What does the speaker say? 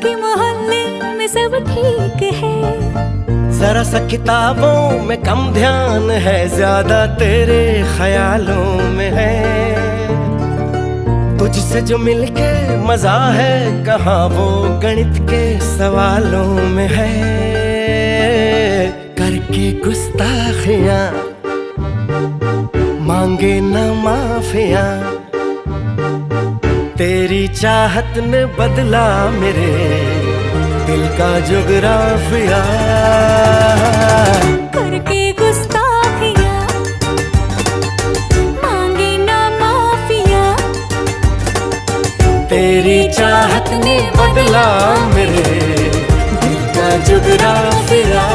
बाकी मोहल्ले में सब ठीक है। जरा सा किताबों में कम ध्यान है, ज्यादा तेरे ख्यालों में है। तुझसे जो मिलके मजा है, कहाँ वो गणित के सवालों में है। करके गुस्ताखियां मांगे न माफियां, तेरी चाहत ने बदला मेरे दिल का जुगराफिया। करके गुस्ताखियां मांगे ना माफिया, तेरी चाहत ने बदला मेरे दिल का जुगराफिया।